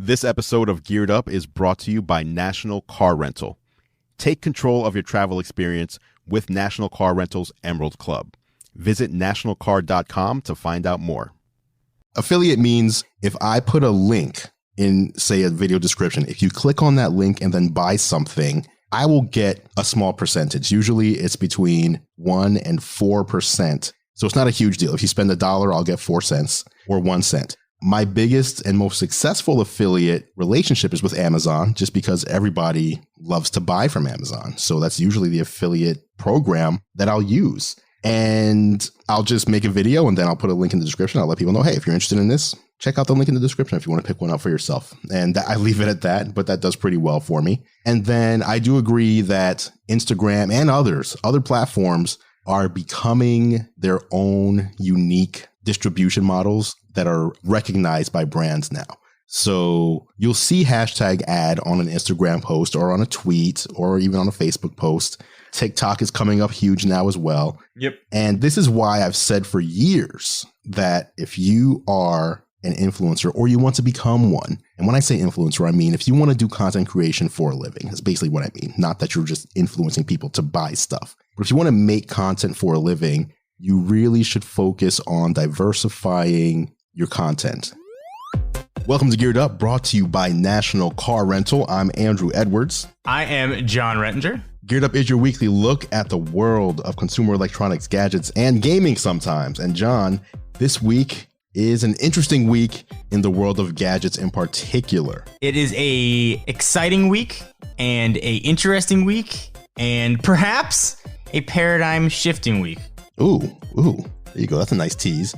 This episode of Geared Up is brought to you by National Car Rental. Take control of your travel experience with National Car Rental's Emerald Club. Visit nationalcar.com to find out more. Affiliate means if I put a link in, say, a video description, if you click on that link and then buy something, I will get a small percentage. Usually it's between 1 and 4%. So it's not a huge deal. If you spend $1, I'll get 4 cents or 1 cent. My biggest and most successful affiliate relationship is with Amazon, just because everybody loves to buy from Amazon. So that's usually the affiliate program that I'll use. And I'll just make a video and then I'll put a link in the description. I'll let people know, hey, if you're interested in this, check out the link in the description if you want to pick one up for yourself. And I leave it at that, but that does pretty well for me. And then I do agree that Instagram and other platforms are becoming their own unique distribution models that are recognized by brands now. So you'll see hashtag ad on an Instagram post or on a tweet or even on a Facebook post. TikTok is coming up huge now as well. Yep. And this is why I've said for years that if you are an influencer or you want to become one, and when I say influencer, I mean if you want to do content creation for a living, that's basically what I mean. Not that you're just influencing people to buy stuff. But if you want to make content for a living, you really should focus on diversifying your content. Welcome to Geared Up, brought to you by National Car Rental. I'm Andrew Edwards. I am Jon Rettinger. Geared Up is your weekly look at the world of consumer electronics, gadgets, and gaming sometimes. And Jon, this week is an interesting week in the world of gadgets in particular. It is a exciting week and a interesting week and perhaps a paradigm shifting week. Ooh, there you go. That's a nice tease.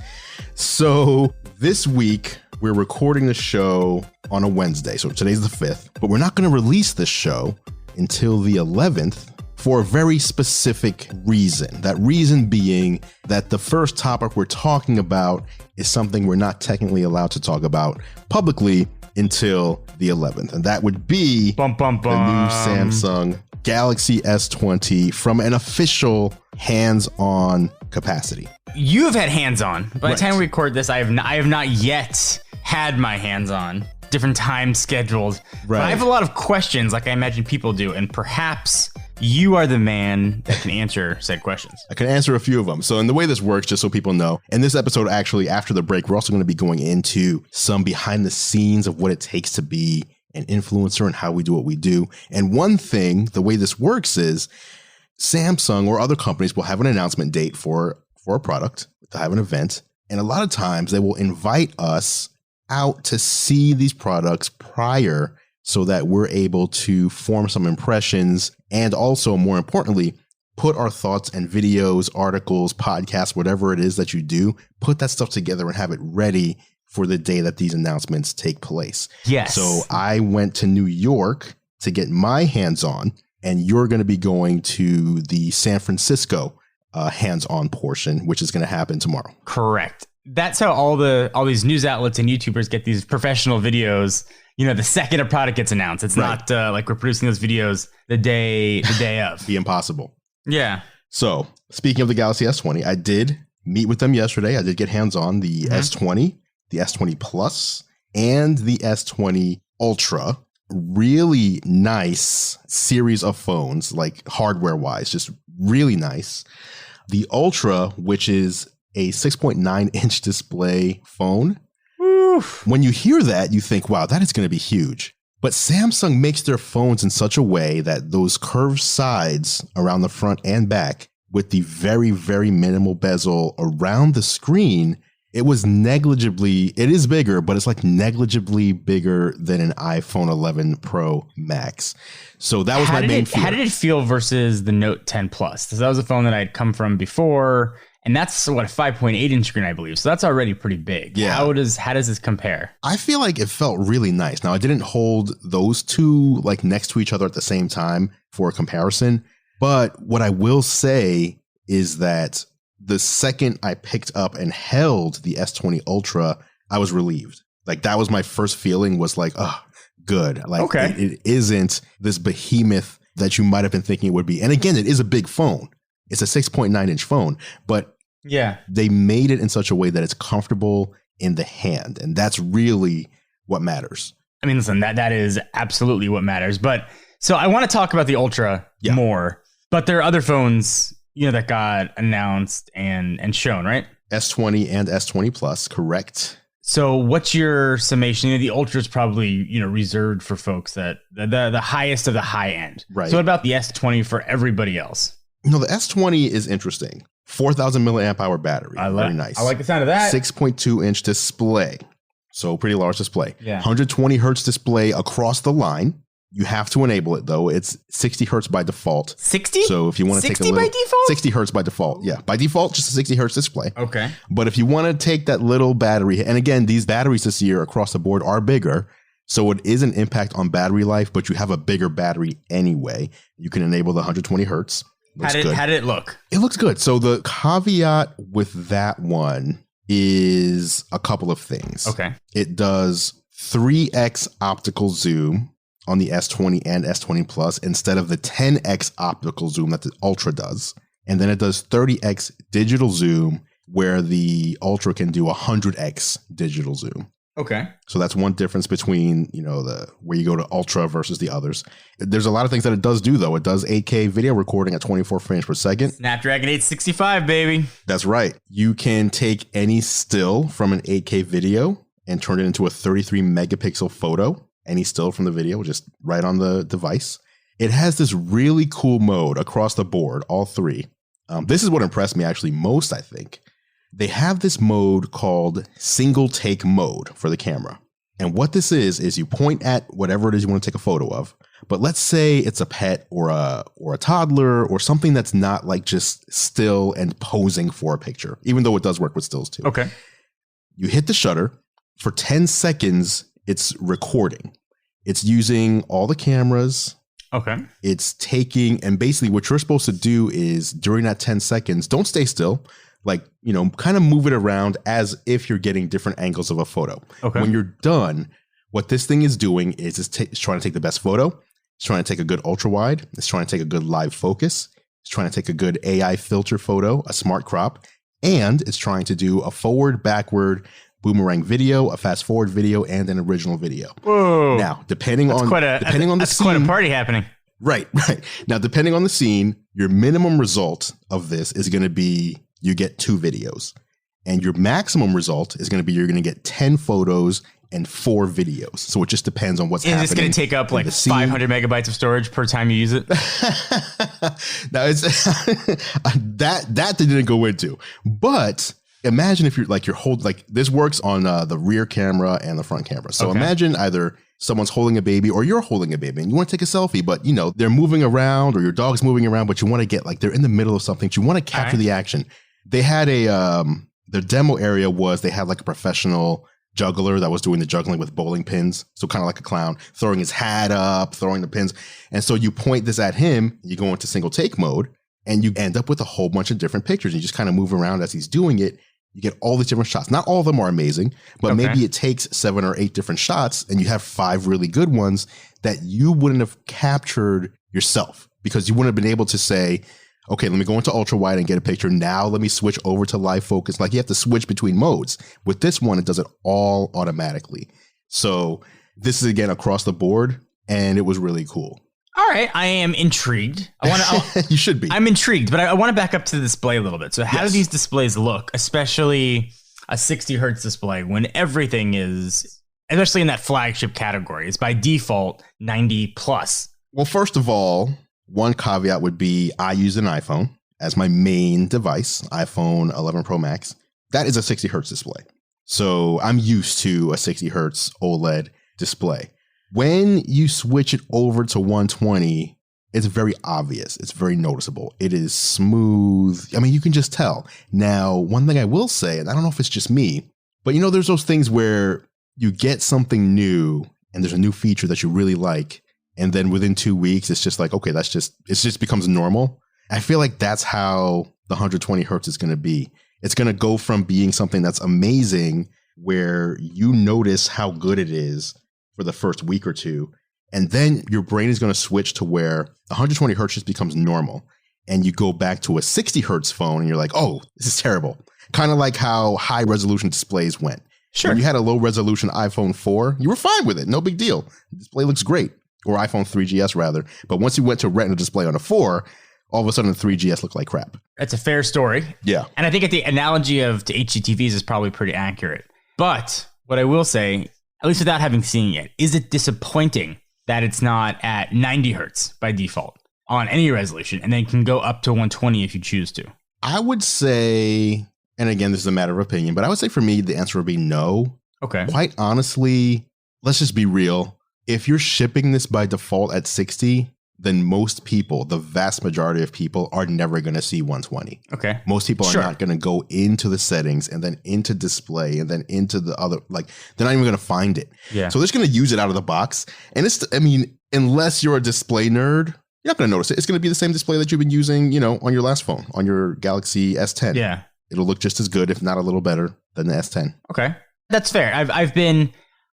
So this week, we're recording the show on a Wednesday. So today's the 5th, but we're not going to release this show until the 11th for a very specific reason. That reason being that the first topic we're talking about is something we're not technically allowed to talk about publicly until the 11th. And that would be the new Samsung Galaxy S20 from an official hands-on capacity. You have had hands-on. By the time we record this, I have not yet had my hands-on. Different times scheduled. Right. But I have a lot of questions like I imagine people do, and perhaps you are the man that can answer said questions. I can answer a few of them. So in the way this works, just so people know, in this episode, actually, after the break, we're also going to be going into some behind the scenes of what it takes to be an influencer and how we do what we do. And one thing, the way this works is Samsung or other companies will have an announcement date for a product, to have an event. And a lot of times they will invite us out to see these products prior so that we're able to form some impressions and also, more importantly, put our thoughts and videos, articles, podcasts, whatever it is that you do, put that stuff together and have it ready for the day that these announcements take place. Yes. So I went to New York to get my hands on, and you're going to be going to the San Francisco hands-on portion, which is going to happen tomorrow. Correct. That's how all these news outlets and YouTubers get these professional videos. You know, the second a product gets announced, it's not like we're producing those videos the day of. Be impossible. Yeah. So speaking of the Galaxy S20, I did meet with them yesterday. I did get hands on the S20, the S20 Plus, and the S20 Ultra. Really nice series of phones, like hardware wise, just really nice. The Ultra, which is a 6.9-inch display phone. Oof. When you hear that, you think, wow, that is going to be huge. But Samsung makes their phones in such a way that those curved sides around the front and back with the very, very minimal bezel around the screen, it is bigger, but it's like negligibly bigger than an iPhone 11 Pro Max. So that was my main fear. How did it feel versus the Note 10 Plus? So that was a phone that I'd come from before, and that's what, a 5.8-inch screen, I believe. So that's already pretty big. Yeah. How does this compare? I feel like it felt really nice. Now, I didn't hold those two like next to each other at the same time for a comparison. But what I will say is that the second I picked up and held the S20 Ultra, I was relieved. Like that was my first feeling, was like, oh, good. Like it isn't this behemoth that you might have been thinking it would be. And again, it is a big phone. It's a 6.9-inch phone, but yeah, they made it in such a way that it's comfortable in the hand. And that's really what matters. I mean, listen, that is absolutely what matters. But so I want to talk about the Ultra more, but there are other phones, that got announced and shown, right? S20 and S20 Plus, correct. So what's your summation? The Ultra is probably, reserved for folks that the highest of the high end. Right. So what about the S20 for everybody else? The S20 is interesting. 4,000 milliamp hour battery. Very nice. I like the sound of that. 6.2 inch display. So pretty large display. Yeah. 120 hertz display across the line. You have to enable it though. It's 60 hertz by default. 60? So if you want to take a little, 60 by default? 60 hertz by default. Yeah. By default, just a 60 hertz display. Okay. But if you want to take that little battery, and again, these batteries this year across the board are bigger. So it is an impact on battery life, but you have a bigger battery anyway. You can enable the 120 hertz. How did it look? It looks good. So the caveat with that one is a couple of things. Okay. It does 3x optical zoom on the S20 and S20 Plus instead of the 10x optical zoom that the Ultra does. And then it does 30x digital zoom where the Ultra can do 100x digital zoom. Okay. So that's one difference between, where you go to Ultra versus the others. There's a lot of things that it does do, though. It does 8K video recording at 24 frames per second. Snapdragon 865, baby. That's right. You can take any still from an 8K video and turn it into a 33 megapixel photo. Any still from the video, just right on the device. It has this really cool mode across the board, all three. This is what impressed me actually most, I think. They have this mode called single take mode for the camera. And what this is you point at whatever it is you want to take a photo of. But let's say it's a pet or a toddler or something that's not like just still and posing for a picture, even though it does work with stills too. Okay. You hit the shutter. For 10 seconds, it's recording. It's using all the cameras. Okay. It's taking, and basically what you're supposed to do is during that 10 seconds, don't stay still. Kind of move it around as if you're getting different angles of a photo. Okay. When you're done, what this thing is doing is it's trying to take the best photo. It's trying to take a good ultra wide. It's trying to take a good live focus. It's trying to take a good AI filter photo, a smart crop, and it's trying to do a forward, backward, boomerang video, a fast forward video, and an original video. Whoa! Now, depending on the scene, quite a party happening. Right. Now, depending on the scene, your minimum result of this is going to be you get 2 videos, and your maximum result is going to be you're going to get 10 photos and 4 videos. So it just depends on what's happening. Is this going to take up like 500 megabytes of storage per time you use it? Now it's that they didn't go into, but imagine if you're holding, like this works on the rear camera and the front camera. So imagine either someone's holding a baby or you're holding a baby and you want to take a selfie, but they're moving around or your dog's moving around, but you want to get they're in the middle of something. So you want to capture the action. They had the demo area was they had like a professional juggler that was doing the juggling with bowling pins. So kind of like a clown throwing his hat up, throwing the pins. And so you point this at him, you go into single take mode and you end up with a whole bunch of different pictures. You just kind of move around as he's doing it. You get all these different shots. Not all of them are amazing, but maybe it takes 7 or 8 different shots and you have 5 really good ones that you wouldn't have captured yourself because you wouldn't have been able to say, okay, let me go into ultra wide and get a picture. Now let me switch over to live focus. Like you have to switch between modes. With this one, it does it all automatically. So this is again across the board and it was really cool. All right, I am intrigued. You should be. I'm intrigued, but I want to back up to the display a little bit. So how do these displays look, especially a 60 hertz display when everything is, especially in that flagship category, is by default 90 plus? Well, first of all, one caveat would be I use an iPhone as my main device, iPhone 11 Pro Max. That is a 60 hertz display. So I'm used to a 60 hertz OLED display. When you switch it over to 120, it's very obvious. It's very noticeable. It is smooth. I mean, you can just tell. Now, one thing I will say, and I don't know if it's just me, but there's those things where you get something new and there's a new feature that you really like. And then within 2 weeks, it's just like, okay, it just becomes normal. I feel like that's how the 120 hertz is going to be. It's going to go from being something that's amazing where you notice how good it is for the first week or two. And then your brain is going to switch to where 120 hertz just becomes normal. And you go back to a 60 hertz phone and you're like, oh, this is terrible. Kind of like how high resolution displays went. Sure. When you had a low resolution iPhone 4, you were fine with it. No big deal. The display looks great. Or iPhone 3GS rather. But once you went to Retina display on a 4, all of a sudden the 3GS looked like crap. That's a fair story. Yeah. And I think the analogy to HDTVs is probably pretty accurate. But what I will say, at least without having seen it yet, is it disappointing that it's not at 90 hertz by default on any resolution and then can go up to 120 if you choose to? I would say, and again, this is a matter of opinion, but I would say for me, the answer would be no. Okay. Quite honestly, let's just be real. If you're shipping this by default at 60, then most people, the vast majority of people, are never going to see 120. Okay. Most people are not going to go into the settings and then into display and then into the other, like, they're not even going to find it. Yeah. So they're just going to use it out of the box. And it's, I mean, unless you're a display nerd, you're not going to notice it. It's going to be the same display that you've been using, you know, on your last phone, on your Galaxy S10. Yeah. It'll look just as good, if not a little better, than the S10. Okay. That's fair.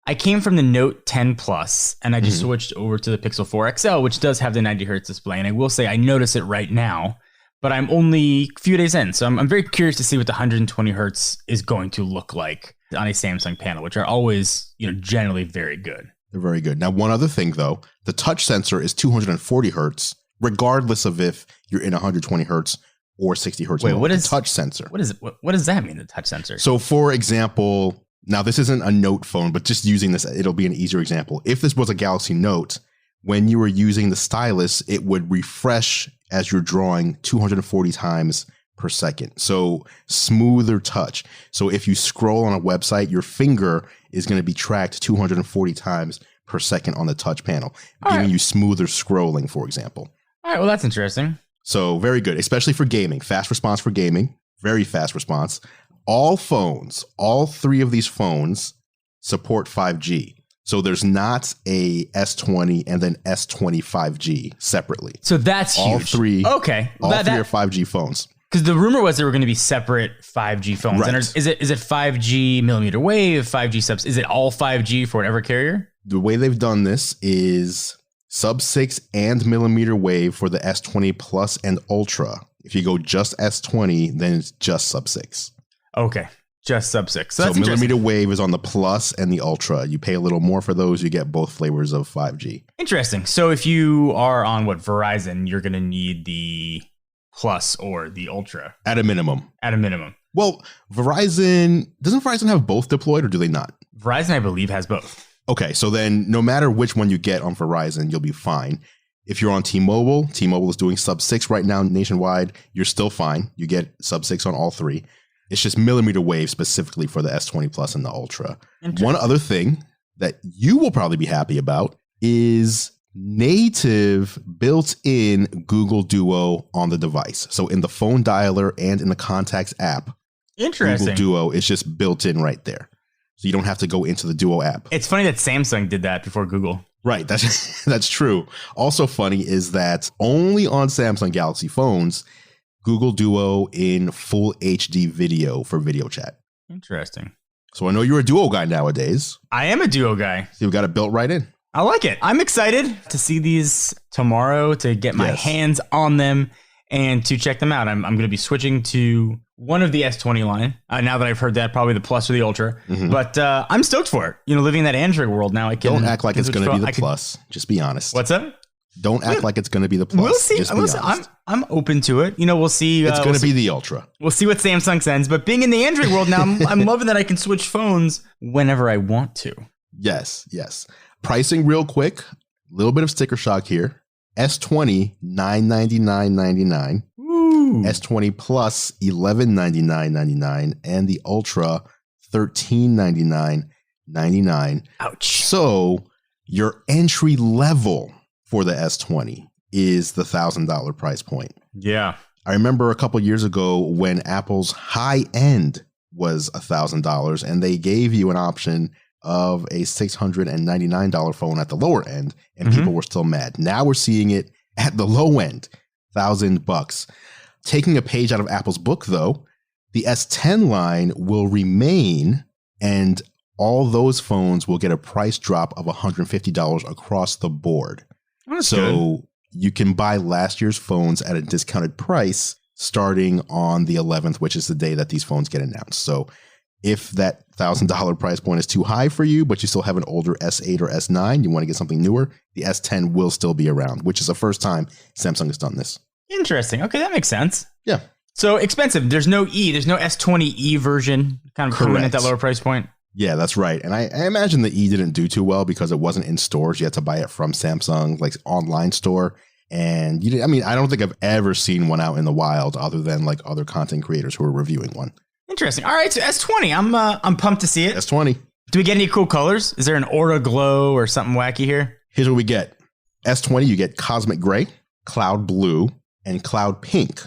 I came from the Note 10 Plus and I just switched over to the Pixel 4 XL, which does have the 90 hertz display. And I will say I notice it right now, but I'm only a few days in. So I'm very curious to see what the 120 hertz is going to look like on a Samsung panel, which are always, you know, generally very good. They're very good. Now, one other thing, though, the touch sensor is 240 hertz, regardless of if you're in 120 hertz or 60 hertz. Wait, what is the touch sensor? What is it? What does that mean, the touch sensor? So, for example, now this isn't a Note phone, but just using this, it'll be an easier example. If this was a Galaxy Note, when you were using the stylus, it would refresh as you're drawing 240 times per second. So smoother touch. So if you scroll on a website, your finger is going to be tracked 240 times per second on the touch panel, giving you smoother scrolling, for example. All right, well, that's interesting. So very good, especially for gaming. Fast response for gaming, very fast response. All phones, all three of these phones support 5G. So there's not a S20 and then S20 5G separately. So that's huge. All three. Okay. All three are 5G phones. Because the rumor was there were going to be separate 5G phones. Right. And is it 5G millimeter wave, 5G subs? Is it all 5G for whatever carrier? The way they've done this is sub-6 and millimeter wave for the S20 Plus and Ultra. If you go just S20, then it's just sub-6. Okay. Just sub-6. So millimeter wave is on the Plus and the Ultra. You pay a little more for those. You get both flavors of 5G. Interesting. So if you are on Verizon, you're going to need the Plus or the Ultra. At a minimum. Well, doesn't Verizon have both deployed or do they not? Verizon, I believe, has both. Okay, so then no matter which one you get on Verizon, you'll be fine. If you're on T-Mobile is doing sub-6 right now nationwide. You're still fine. You get sub-6 on all three. It's just millimeter wave specifically for the S20 Plus and the Ultra. One other thing that you will probably be happy about is native built-in Google Duo on the device. So in the phone dialer and in the contacts app, Interesting. Google Duo is just built in right there. So you don't have to go into the Duo app. It's funny that Samsung did that before Google. Right. That's true. Also funny is that only on Samsung Galaxy phones, Google Duo in full HD video for video chat. Interesting. So I know you're a Duo guy nowadays. I am a Duo guy. So you've got it built right in. I like it. I'm excited to see these tomorrow, to get my hands on them and to check them out. I'm going to be switching to one of the S20 line. Now that I've heard that, probably the Plus or the Ultra. But I'm stoked for it. You know, living in that Android world now, I can... Don't act like it's going to be the Plus. Just be honest. What's up? Don't act like it's going to be the Plus. We'll see. I'm open to it. You know, we'll see. It's going to be the Ultra. We'll see what Samsung sends. But being in the Android world now, I'm loving that I can switch phones whenever I want to. Yes. Pricing real quick. A little bit of sticker shock here. S20, $999.99. S20 Plus, $1199.99. And the Ultra, $1399.99. Ouch. So your entry level for the S20 is the $1,000 price point. Yeah. I remember a couple years ago when Apple's high end was $1,000 and they gave you an option of a $699 phone at the lower end and people were still mad. Now we're seeing it at the low end, $1,000. Taking a page out of Apple's book, though, the S10 line will remain and all those phones will get a price drop of $150 across the board. That's good. You can buy last year's phones at a discounted price starting on the 11th, which is the day that these phones get announced. So If that $1,000 price point is too high for you, but you still have an older S8 or S9, you want to get something newer, the S10 will still be around, which is the first time Samsung has done this. Interesting. Okay, that makes sense. Yeah. So expensive. There's no There's no S20e version kind of coming at that lower price point. Yeah, that's right. And I imagine the E didn't do too well because it wasn't in stores. You had to buy it from Samsung, like online store. And you didn't, I mean, I don't think I've ever seen one out in the wild other than like other content creators who are reviewing one. Interesting. All right, so S20. I'm pumped to see it. S20. Do we get any cool colors? Is there an aura glow or something wacky here? Here's what we get. S20, you get cosmic gray, cloud blue, and cloud pink.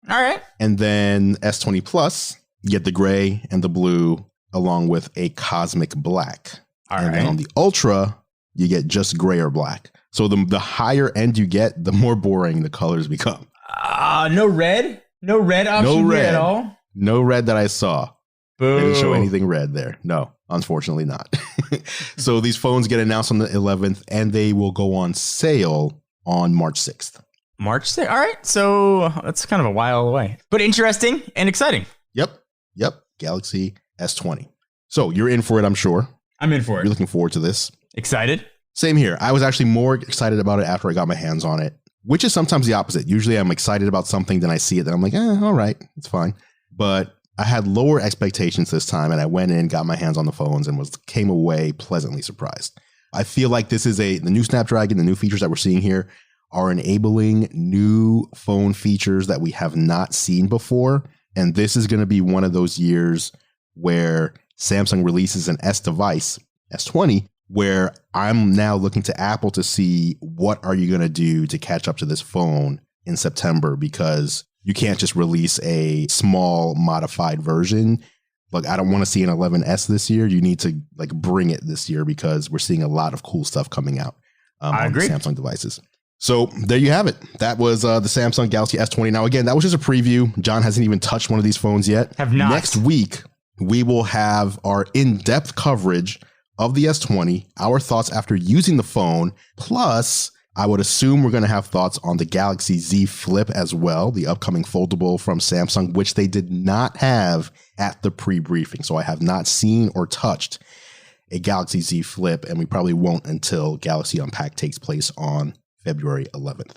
All right. And then S20 Plus, you get the gray and the blue along with a cosmic black. And then on the Ultra, you get just gray or black. So the higher end you get, the more boring the colors become. No red? No red option here at all? No red that I saw. Boo. They didn't show anything red there. No, unfortunately not. So these phones get announced on the 11th, and they will go on sale on March 6th. March 6th? All right. So that's kind of a while away. But interesting and exciting. Yep. Galaxy S20. So you're in for it, I'm sure. I'm in for it. You're looking forward to this. Excited? Same here. I was actually more excited about it after I got my hands on it, which is sometimes the opposite. Usually I'm excited about something, then I see it, then I'm like, all right, it's fine. But I had lower expectations this time, and I went in, got my hands on the phones, and came away pleasantly surprised. I feel like this is the new Snapdragon, the new features that we're seeing here are enabling new phone features that we have not seen before. And this is going to be one of those years where Samsung releases an S device, S20, where I'm now looking to Apple to see what are you going to do to catch up to this phone in September, because you can't just release a small modified version. Look, I don't want to see an 11S this year. You need to like bring it this year because we're seeing a lot of cool stuff coming out on the Samsung devices. So there you have it. That was the Samsung Galaxy S20. Now, again, that was just a preview. John hasn't even touched one of these phones yet. Have not. Next week, we will have our in-depth coverage of the S20, our thoughts after using the phone, plus I would assume we're going to have thoughts on the Galaxy Z Flip as well, the upcoming foldable from Samsung, which they did not have at the pre-briefing. So I have not seen or touched a Galaxy Z Flip, and we probably won't until Galaxy Unpacked takes place on February 11th.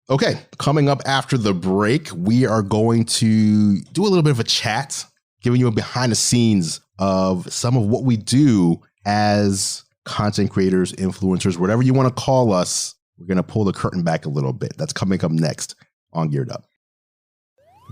Okay, coming up after the break, we are going to do a little bit of a chat, giving you a behind the scenes of some of what we do as content creators, influencers, whatever you want to call us. We're going to pull the curtain back a little bit. That's coming up next on Geared Up.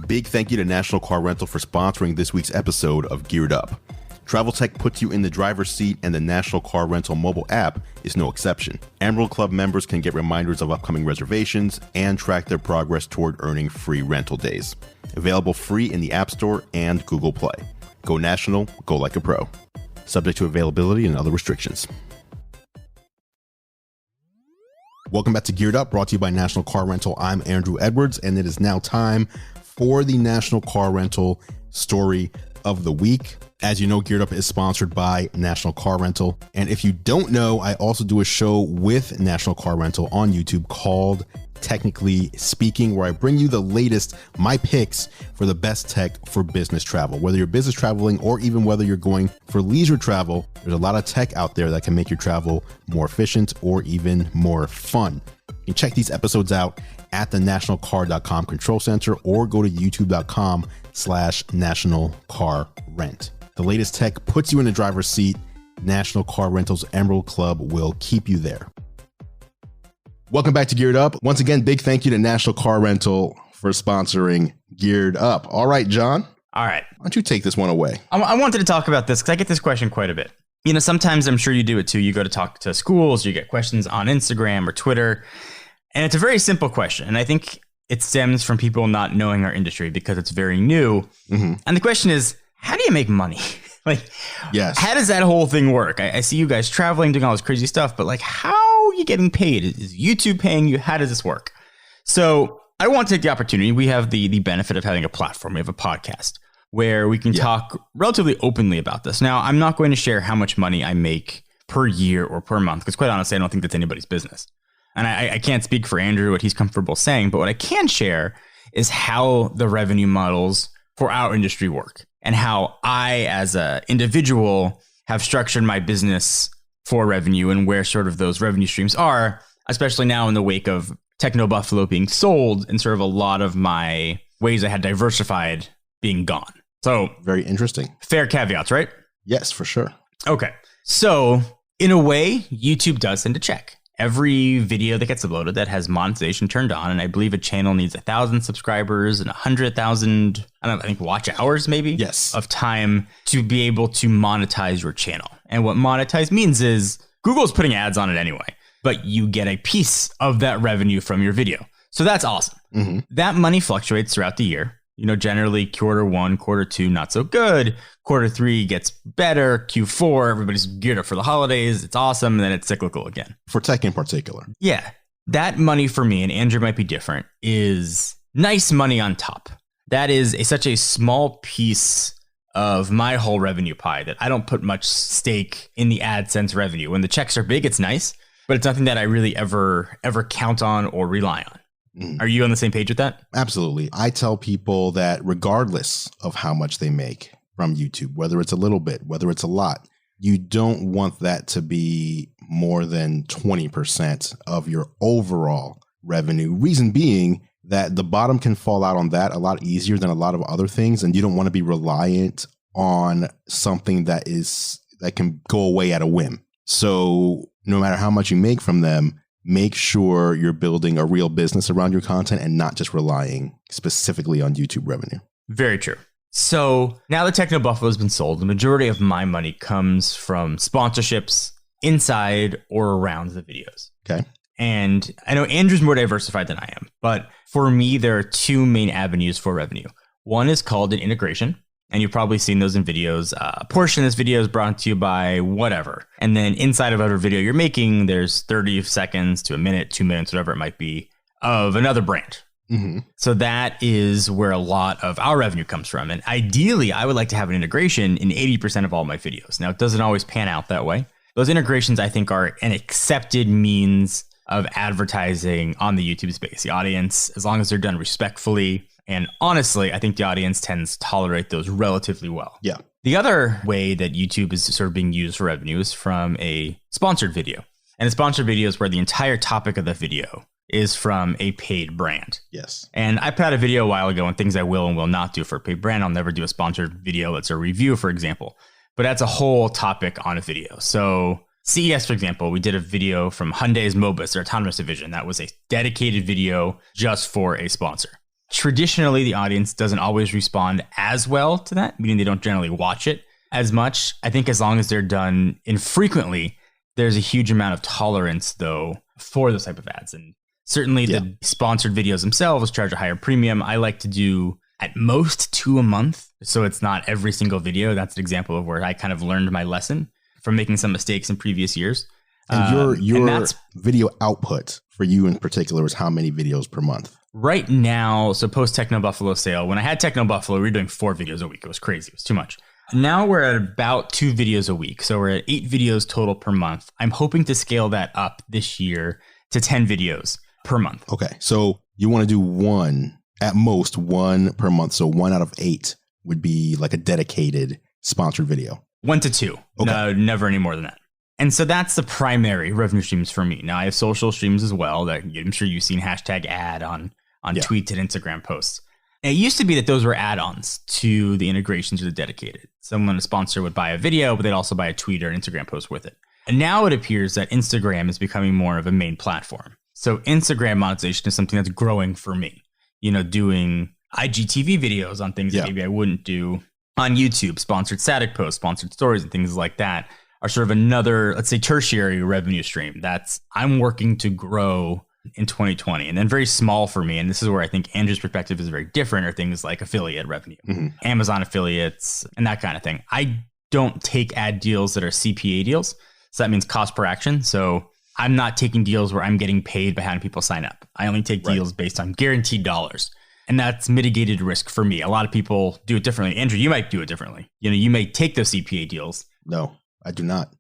Big thank you to National Car Rental for sponsoring this week's episode of Geared Up. Travel tech puts you in the driver's seat, and the National Car Rental mobile app is no exception. Emerald Club members can get reminders of upcoming reservations and track their progress toward earning free rental days. Available free in the App Store and Google Play. Go national, go like a pro. Subject to availability and other restrictions. Welcome back to Geared Up, brought to you by National Car Rental. I'm Andrew Edwards, and it is now time for the National Car Rental story of the week. As you know, Geared Up is sponsored by National Car Rental. And if you don't know, I also do a show with National Car Rental on YouTube called Technically Speaking, where I bring you the latest, my picks for the best tech for business travel. Whether you're business traveling or even whether you're going for leisure travel, there's a lot of tech out there that can make your travel more efficient or even more fun. You can check these episodes out at the nationalcar.com control center or go to youtube.com/nationalcarrent. The latest tech puts you in the driver's seat. National Car Rental's Emerald Club will keep you there. Welcome back to Geared Up. Once again, big thank you to National Car Rental for sponsoring Geared Up. All right, John. All right. Why don't you take this one away? I wanted to talk about this because I get this question quite a bit. You know, sometimes I'm sure you do it too. You go to talk to schools, you get questions on Instagram or Twitter, and it's a very simple question. And I think it stems from people not knowing our industry because it's very new. Mm-hmm. And the question is, how do you make money? Yes. How does that whole thing work? I see you guys traveling, doing all this crazy stuff, but like, how are you getting paid? Is YouTube paying you? How does this work? So I want to take the opportunity. We have the benefit of having a platform. We have a podcast where we can talk relatively openly about this. Now, I'm not going to share how much money I make per year or per month, because quite honestly, I don't think that's anybody's business. And I can't speak for Andrew, what he's comfortable saying, but what I can share is how the revenue models for our industry work and how I, as an individual, have structured my business for revenue and where sort of those revenue streams are, especially now in the wake of Techno Buffalo being sold and sort of a lot of my ways I had diversified being gone. So very interesting. Fair caveats, right? Yes, for sure. Okay. So in a way, YouTube does send a check. Every video that gets uploaded that has monetization turned on, and I believe a channel needs 1,000 subscribers and 100,000, I think watch hours maybe, yes, of time to be able to monetize your channel. And what monetize means is Google's putting ads on it anyway, but you get a piece of that revenue from your video. So that's awesome. Mm-hmm. That money fluctuates throughout the year. You know, generally Q1, Q2, not so good. Q3 gets better. Q4, everybody's geared up for the holidays. It's awesome. And then it's cyclical again. For tech in particular. Yeah. That money for me, and Andrew might be different, is nice money on top. That is such a small piece of my whole revenue pie that I don't put much stake in the AdSense revenue. When the checks are big, it's nice, but it's nothing that I really ever count on or rely on. Are you on the same page with that? Absolutely. I tell people that regardless of how much they make from YouTube, whether it's a little bit, whether it's a lot, you don't want that to be more than 20% of your overall revenue. Reason being that the bottom can fall out on that a lot easier than a lot of other things. And you don't want to be reliant on something that can go away at a whim. So no matter how much you make from them, make sure you're building a real business around your content and not just relying specifically on YouTube revenue. Very true. So now that Techno Buffalo has been sold, the majority of my money comes from sponsorships inside or around the videos. Okay. And I know Andrew's more diversified than I am, but for me, there are two main avenues for revenue. One is called an integration. And you've probably seen those in videos. A portion of this video is brought to you by whatever. And then inside of every video you're making, there's 30 seconds to a minute, 2 minutes, whatever it might be, of another brand. Mm-hmm. So that is where a lot of our revenue comes from. And ideally, I would like to have an integration in 80% of all my videos. Now, it doesn't always pan out that way. Those integrations, I think, are an accepted means of advertising on the YouTube space. The audience, as long as they're done respectfully, and honestly, I think the audience tends to tolerate those relatively well. Yeah. The other way that YouTube is sort of being used for revenue is from a sponsored video. And a sponsored video is where the entire topic of the video is from a paid brand. Yes. And I put out a video a while ago on things I will and will not do for a paid brand. I'll never do a sponsored video that's a review, for example. But that's a whole topic on a video. So CES, for example, we did a video from Hyundai's Mobis, their autonomous division. That was a dedicated video just for a sponsor. Traditionally, the audience doesn't always respond as well to that, meaning they don't generally watch it as much. I think as long as they're done infrequently, there's a huge amount of tolerance, though, for those type of ads. And certainly the sponsored videos themselves charge a higher premium. I like to do at most 2 a month, so it's not every single video. That's an example of where I kind of learned my lesson from making some mistakes in previous years. And your video output for you in particular is how many videos per month? Right now, so post Techno Buffalo sale, when I had Techno Buffalo, we were doing 4 videos a week. It was crazy. It was too much. Now we're at about 2 videos a week. So we're at 8 videos total per month. I'm hoping to scale that up this year to 10 videos per month. Okay. So you want to do at most one per month. So 1 out of 8 would be like a dedicated sponsored video. 1 to 2. Okay. No, never any more than that. And so that's the primary revenue streams for me. Now I have social streams as well that I'm sure you've seen hashtag ad on tweets and Instagram posts. And it used to be that those were add-ons to the integrations or the dedicated. Someone, a sponsor, would buy a video, but they'd also buy a tweet or an Instagram post with it. And now it appears that Instagram is becoming more of a main platform. So Instagram monetization is something that's growing for me. You know, doing IGTV videos on things that maybe I wouldn't do on YouTube, sponsored static posts, sponsored stories, and things like that are sort of another, let's say, tertiary revenue stream that's I'm working to grow in 2020. And then very small for me, and this is where I think Andrew's perspective is very different, are things like affiliate revenue, Amazon affiliates, and that kind of thing. I don't take ad deals that are CPA deals. So that means cost per action. So I'm not taking deals where I'm getting paid by having people sign up. I only take deals based on guaranteed dollars. And that's mitigated risk for me. A lot of people do it differently. Andrew, you might do it differently. You know, you may take those CPA deals. No, I do not.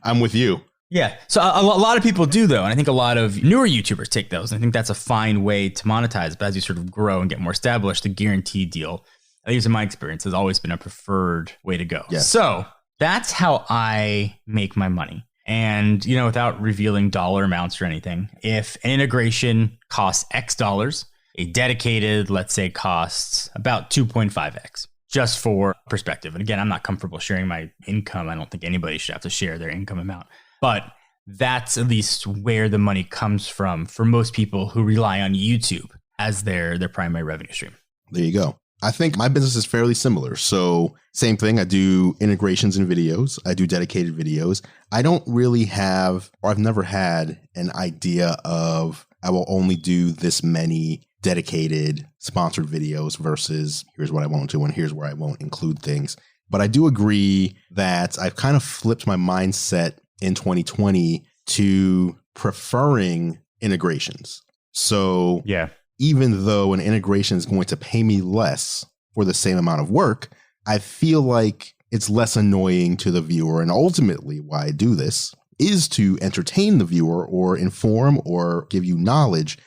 I'm with you. Yeah. So a lot of people do, though. And I think a lot of newer YouTubers take those. I think that's a fine way to monetize. But as you sort of grow and get more established, the guaranteed deal at least in my experience, has always been a preferred way to go. Yeah. So that's how I make my money. And, without revealing dollar amounts or anything, if an integration costs X dollars, a dedicated, let's say, costs about 2.5X, just for perspective. And again, I'm not comfortable sharing my income. I don't think anybody should have to share their income amount. But that's at least where the money comes from for most people who rely on YouTube as their primary revenue stream. There you go. I think my business is fairly similar. So same thing. I do integrations in videos. I do dedicated videos. I don't really have, or I've never had an idea of, I will only do this many dedicated sponsored videos versus here's what I won't do and here's where I won't include things. But I do agree that I've kind of flipped my mindset in 2020 to preferring integrations. So yeah, even though an integration is going to pay me less for the same amount of work, I feel like it's less annoying to the viewer. And ultimately why I do this is to entertain the viewer or inform or give you knowledge.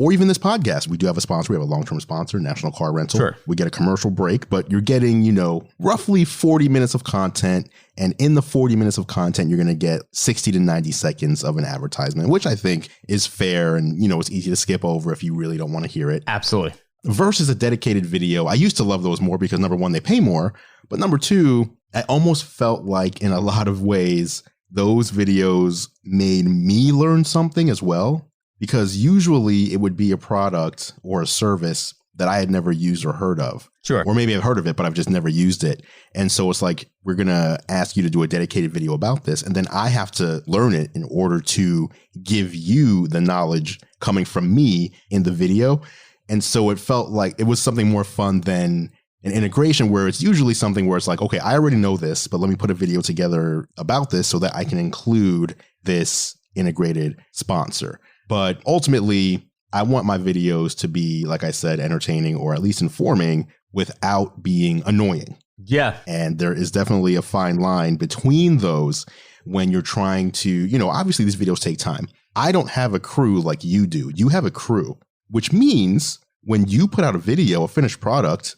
Or even this podcast. We do have a sponsor. We have a long-term sponsor, National Car Rental. Sure. We get a commercial break, but you're getting, roughly 40 minutes of content. And in the 40 minutes of content, you're going to get 60 to 90 seconds of an advertisement, which I think is fair. And, it's easy to skip over if you really don't want to hear it. Absolutely. Versus a dedicated video. I used to love those more because number one, they pay more. But number two, I almost felt like in a lot of ways, those videos made me learn something as well. Because usually it would be a product or a service that I had never used or heard of. Sure. Or maybe I've heard of it, but I've just never used it. And so it's like, we're going to ask you to do a dedicated video about this. And then I have to learn it in order to give you the knowledge coming from me in the video. And so it felt like it was something more fun than an integration where it's usually something where it's like, okay, I already know this, but let me put a video together about this so that I can include this integrated sponsor. But ultimately, I want my videos to be, like I said, entertaining or at least informing without being annoying. Yeah. And there is definitely a fine line between those when you're trying to, obviously these videos take time. I don't have a crew like you do. You have a crew, which means when you put out a video, a finished product,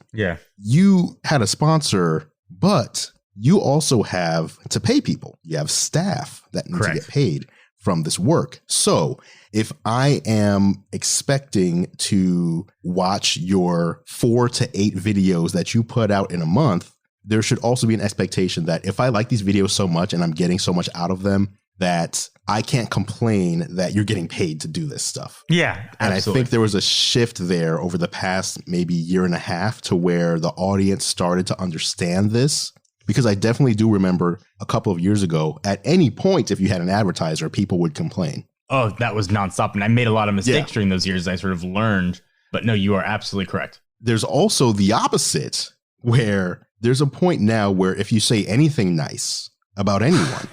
you had a sponsor, but you also have to pay people. You have staff that need to get paid from this work. So if I am expecting to watch your 4 to 8 videos that you put out in a month, there should also be an expectation that if I like these videos so much and I'm getting so much out of them, that I can't complain that you're getting paid to do this stuff. Yeah, absolutely. And I think there was a shift there over the past maybe year and a half to where the audience started to understand this. Because I definitely do remember a couple of years ago, at any point, if you had an advertiser, people would complain. Oh, that was nonstop. And I made a lot of mistakes during those years. I sort of learned. But no, you are absolutely correct. There's also the opposite, where there's a point now where if you say anything nice about anyone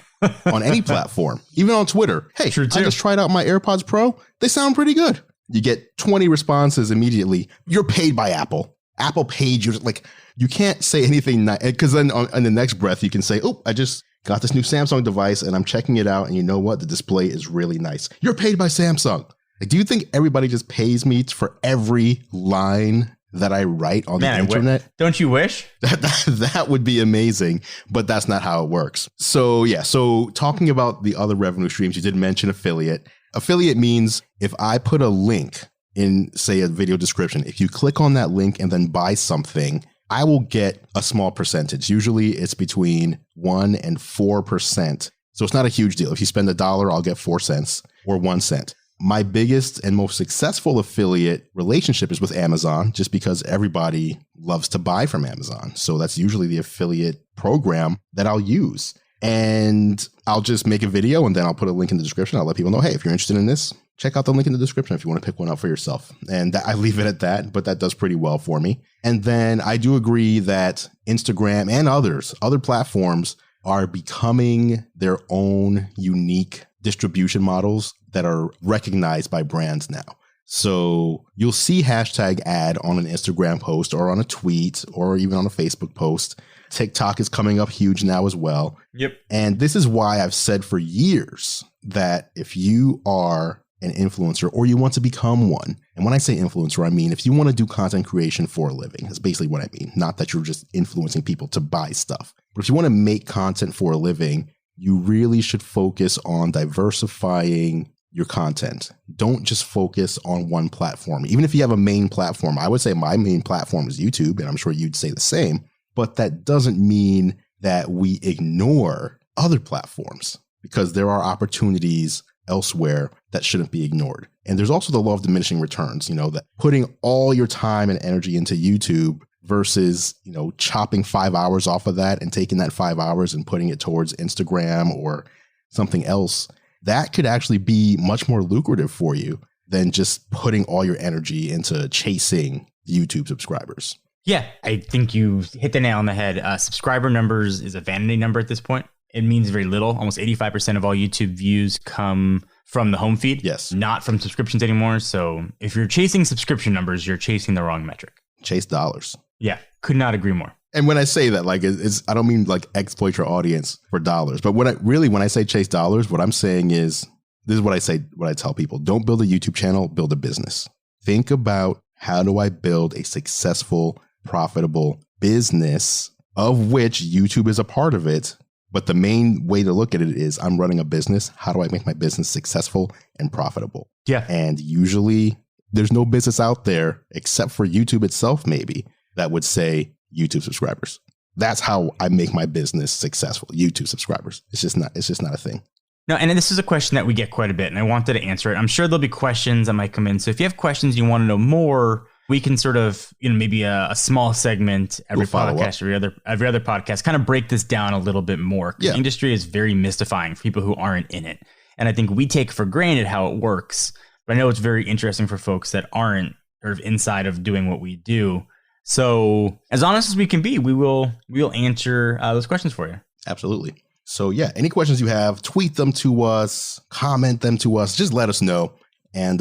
on any platform, even on Twitter, hey, I just tried out my AirPods Pro. They sound pretty good. You get 20 responses immediately. You're paid by Apple. Apple paid you. Like, you can't say anything nice, because then on the next breath, you can say, oh, I just got this new Samsung device and I'm checking it out. And you know what? The display is really nice. You're paid by Samsung. Like, do you think everybody just pays me for every line that I write on the internet? Don't you wish? That would be amazing, but that's not how it works. So yeah, so talking about the other revenue streams, you did mention affiliate. Affiliate means if I put a link in, say, a video description, if you click on that link and then buy something, I will get a small percentage. Usually it's between 1 and 4%. So it's not a huge deal. If you spend $1, I'll get 4 cents or 1 cent. My biggest and most successful affiliate relationship is with Amazon, just because everybody loves to buy from Amazon. So that's usually the affiliate program that I'll use. And I'll just make a video and then I'll put a link in the description. I'll let people know, hey, if you're interested in this, check out the link in the description if you want to pick one up for yourself. And I leave it at that, but that does pretty well for me. And then I do agree that Instagram and other platforms are becoming their own unique distribution models that are recognized by brands now. So you'll see hashtag ad on an Instagram post or on a tweet or even on a Facebook post. TikTok is coming up huge now as well. Yep. And this is why I've said for years that if you are an influencer or you want to become one, And when I say influencer, I mean if you want to do content creation for a living, that's basically what I mean. Not that you're just influencing people to buy stuff. But if you want to make content for a living, you really should focus on diversifying your content. Don't just focus on one platform. Even if you have a main platform, I would say my main platform is YouTube, and I'm sure you'd say the same. But that doesn't mean that we ignore other platforms, because there are opportunities elsewhere that shouldn't be ignored. And there's also the law of diminishing returns, that putting all your time and energy into YouTube versus, chopping 5 hours off of that and taking that 5 hours and putting it towards Instagram or something else, that could actually be much more lucrative for you than just putting all your energy into chasing YouTube subscribers. Yeah, I think you hit the nail on the head. Subscriber numbers is a vanity number at this point. It means very little. Almost 85% of all YouTube views come from the home feed. Yes. Not from subscriptions anymore. So if you're chasing subscription numbers, you're chasing the wrong metric. Chase dollars. Yeah, could not agree more. And when I say that, I don't mean exploit your audience for dollars. But when I say chase dollars, what I'm saying is, this is what I tell people. Don't build a YouTube channel, build a business. Think about, how do I build a successful, profitable business, of which YouTube is a part of it? But the main way to look at it is, I'm running a business. How do I make my business successful and profitable? Yeah. And usually there's no business out there, except for YouTube itself, maybe, that would say YouTube subscribers. That's how I make my business successful. YouTube subscribers. It's just not a thing. No, and this is a question that we get quite a bit, and I wanted to answer it. I'm sure there'll be questions that might come in. So if you have questions you want to know more, we can sort of, maybe a small segment every podcast, every other podcast, kind of break this down a little bit more. Yeah. The industry is very mystifying for people who aren't in it. And I think we take for granted how it works. But I know it's very interesting for folks that aren't sort of inside of doing what we do. So as honest as we can be, we'll answer those questions for you. Absolutely. So yeah, any questions you have, tweet them to us, comment them to us, just let us know. And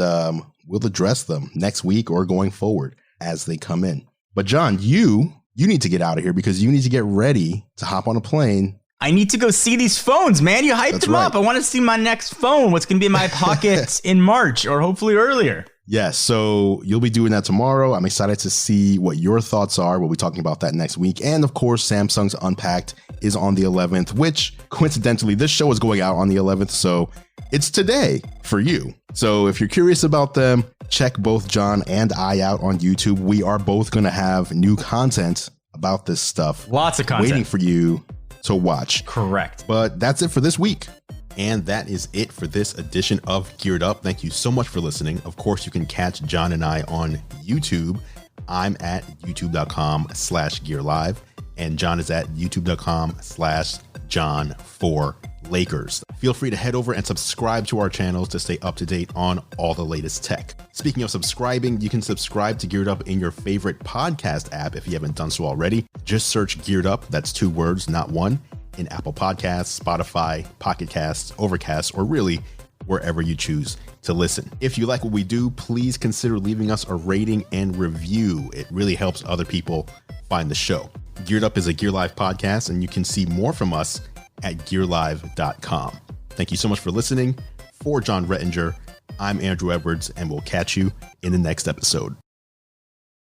we'll address them next week or going forward as they come in. But John, you need to get out of here, because you need to get ready to hop on a plane. I need to go see these phones, man. You hyped them up. I want to see my next phone. What's going to be in my pocket in March, or hopefully earlier. Yes. So you'll be doing that tomorrow. I'm excited to see what your thoughts are. We'll be talking about that next week. And of course, Samsung's Unpacked is on the 11th, which coincidentally, this show is going out on the 11th. So it's today for you. So if you're curious about them, check both John and I out on YouTube. We are both going to have new content about this stuff. Lots of content waiting for you to watch. Correct. But that's it for this week. And that is it for this edition of Geared Up. Thank you so much for listening. Of course, you can catch John and I on YouTube. I'm at youtube.com/gearlive, and John is at youtube.com/John4Lakers. Feel free to head over and subscribe to our channels to stay up to date on all the latest tech. Speaking of subscribing, you can subscribe to Geared Up in your favorite podcast app if you haven't done so already. Just search Geared Up, that's 2 words, not one, in Apple Podcasts, Spotify, Pocket Casts, Overcast, or really wherever you choose to listen. If you like what we do, please consider leaving us a rating and review. It really helps other people find the show. Geared Up is a Gear Live podcast, and you can see more from us at gearlive.com. Thank you so much for listening. For John Rettinger, I'm Andrew Edwards, and we'll catch you in the next episode.